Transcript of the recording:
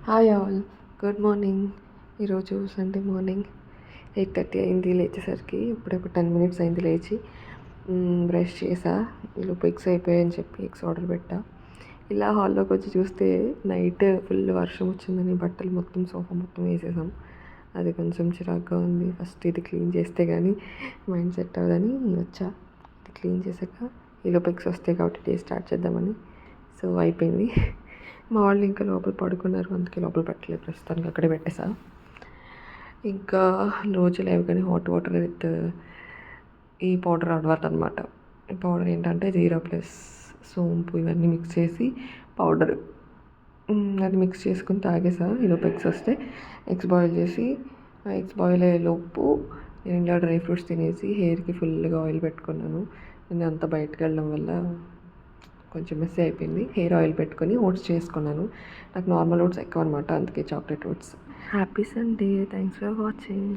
Hi all, good morning. ఈరోజు Sunday morning 8:30 అయింది లేచేసరికి. ఇప్పుడే ఒక 10 minutes అయింది లేచి. బ్రష్ చేసా. ఈలోపు ఎగ్స్ అయిపోయాయని చెప్పి ఎగ్స్ ఆర్డర్ పెట్టా. ఇలా హాల్లోకి వచ్చి చూస్తే నైట్ ఫుల్ వర్షం వచ్చిందని బట్టలు మొత్తం సోఫా మొత్తం వేసేసాం. అది కొంచెం చిరాగ్గా ఉంది. ఫస్ట్ ఇది క్లీన్ చేస్తే కానీ మైండ్ సెట్ అవ్వదని వచ్చా. ఇది క్లీన్ చేశాక ఈలోపు ఎగ్స్ వస్తాయి కాబట్టి డే స్టార్ట్ చేద్దామని. సో అయిపోయింది. మా వాళ్ళు ఇంకా లోపల పడుకున్నారు, అందుకే లోపల పెట్టలేదు. ప్రస్తుతానికి అక్కడే పెట్టేసా. ఇంకా రోజు లేవగానే హాట్ వాటర్ విత్ ఈ పౌడర్ అవ్వాలన్నమాట. ఈ పౌడర్ ఏంటంటే జీరా ప్లస్ సోంపు ఇవన్నీ మిక్స్ చేసి పౌడర్, అది మిక్స్ చేసుకుని తాగేసా. ఈలోపు ఎగ్స్ వస్తే ఎగ్స్ బాయిల్ చేసి, ఆ ఎగ్స్ బాయిల్ అయ్యేలోపు నేను ఇలా డ్రై ఫ్రూట్స్ తినేసి హెయిర్కి ఫుల్గా ఆయిల్ పెట్టుకున్నాను. నేను అంతా బయటకు వెళ్ళడం వల్ల కొంచెం మెస్సీ అయిపోయింది. హెయిర్ ఆయిల్ పెట్టుకొని ఓట్స్ చేసుకున్నాను. నాకు నార్మల్ ఓట్స్ ఎక్కువ అనమాట, అందుకే chocolate oats. Happy Sunday, thanks for watching.